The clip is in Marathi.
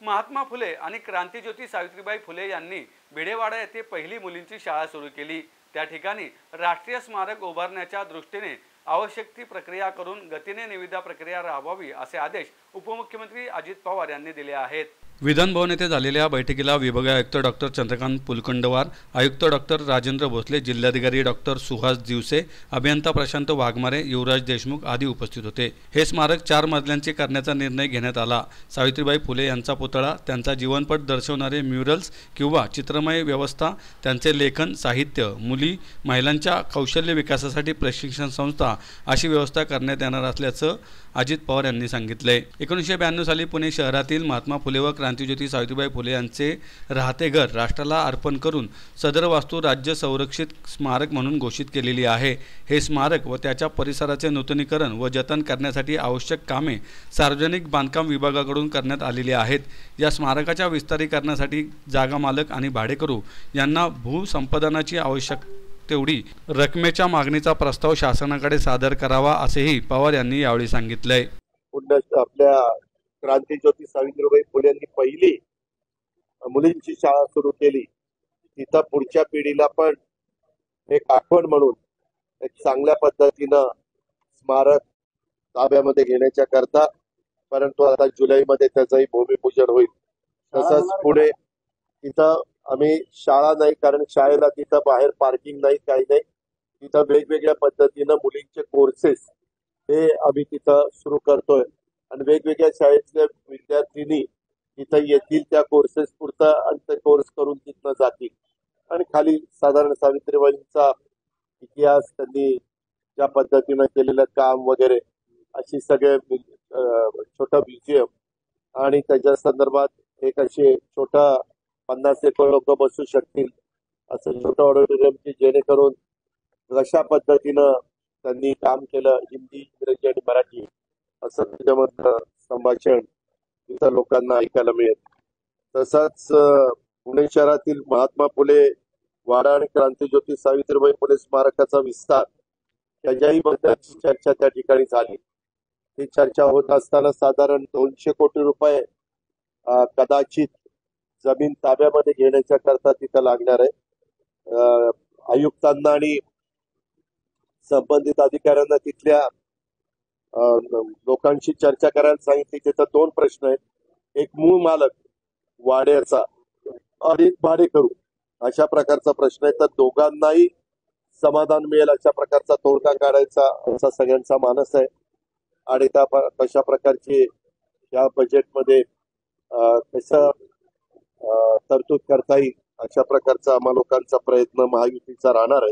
महात्मा फुले आणि क्रांतिज्योती सावित्रीबाई फुले यांनी भिडेवाडा येथे पहिली मुलींची शाळा सुरू केली। त्या ठिकाणी राष्ट्रीय स्मारक उभारण्याच्या दृष्टीने आवश्यक ती प्रक्रिया करून गतीने निविदा प्रक्रिया राबवावी असे आदेश उपमुख्यमंत्री अजित पवार यांनी दिले आहेत। विधान भवन येथे झालेल्या बैठकीला विभागीय आयुक्त डॉक्टर चंद्रकांत पुलकंडवार, आयुक्त डॉक्टर राजेंद्र भोसले, जिल्हाधिकारी डॉक्टर सुहास दिवसे, अभियंता प्रशांत वाघमारे, युवराज देशमुख आदी उपस्थित होते। हे स्मारक 4 मजल्यांचे करण्याचा निर्णय घेण्यात आला। सावित्रीबाई फुले यांचा पुतळा, त्यांचा जीवनपट दर्शवणारे म्युरल्स किंवा चित्रमय व्यवस्था, त्यांचे लेखन, साहित्य, मुली, महिलांच्या कौशल्य विकासासाठी प्रशिक्षण संस्था अशी व्यवस्था करण्यात येणार असल्याचं अजित पवार यांनी सांगितले। 1992 साली पुणे शहरातील महात्मा फुले व क्रांतिज्योती सावित्रीबाई फुले यांचे राहते घर राष्ट्राला अर्पण करून सदर वास्तू राज्य संरक्षित स्मारक म्हणून घोषित केलेली आहे। हे स्मारक व त्याच्या परिसराचे नूतनीकरण व जतन करण्यासाठी आवश्यक कामे सार्वजनिक बांधकाम विभागाकडून करण्यात आलेली आहेत। या स्मारकाच्या विस्तारीकरणासाठी जागा मालक आणि भाडेकरू यांना भूसंपादनाची आवश्यक तेवढी रकमेच्या मागणीचा प्रस्ताव शासनाकडे सादर करावा असेही पवार यांनी यावेळी सांगितले। आपल्या क्रांतिज्योती सावित्रीबाई फुले यांनी पहिली मुलींची शाळा सुरू केली। तिथं पुढच्या पिढीला पण एक आठवण म्हणून एक चांगल्या पद्धतीनं स्मारक ताब्यामध्ये घेण्याच्या करता, परंतु आता जुलैमध्ये त्याचंही भूमिपूजन होईल। तसंच पुढे तिथं आम्ही शाळा नाही, कारण शाळेला तिथं बाहेर पार्किंग नाही, काही नाही। तिथं वेगवेगळ्या पद्धतीनं मुलींचे कोर्सेस हे आम्ही तिथं सुरू करतोय आणि वेगवेगळ्या शाळेतल्या विद्यार्थिनी तिथं येतील, त्या कोर्सेस पुरता आणि ते कोर्स करून तिथनं जातील आणि खाली साधारण सावित्रीबाईंचा इतिहास, त्यांनी ज्या पद्धतीनं केलेलं काम वगैरे अशी सगळे छोटं म्युझियम आणि त्याच्या संदर्भात एक अशी छोटा 50 एक लोक बसू शकतील असं छोटं ऑडिटोरियम की जेणेकरून अशा पद्धतीनं त्यांनी काम केलं। हिंदी, इंग्रजी आणि मराठी असं त्याच्यामधलं संभाषण इतर लोकांना ऐकायला मिळेल। तसंच पुणे शहरातील महात्मा फुले वाडा आणि क्रांतिज्योती सावित्रीबाई फुले स्मारकाचा विस्तार त्याच्याही बद्दलची चर्चा त्या ठिकाणी झाली। ही चर्चा होत असताना साधारण 200 कोटी रुपये कदाचित जमीन ताब्यामध्ये घेण्याच्या करता तिथं लागणार आहे। आयुक्तांना आणि संबंधित अधिकाऱ्यांना तिथल्या लोकांशी चर्चा करायला सांगितली। तिथं 2 प्रश्न आहेत, एक मूळ मालक वाड्याचा आणि भाडेकरू अशा प्रकारचा प्रश्न आहे। तर दोघांनाही समाधान मिळेल अशा प्रकारचा तोडगा काढायचा असा सगळ्यांचा मानस आहे आणि त्या कशा प्रकारची या बजेटमध्ये कसं तरतूद करता येईल अशा प्रकारचा आम्हा लोकांचा प्रयत्न महायुतीचा राहणार आहे।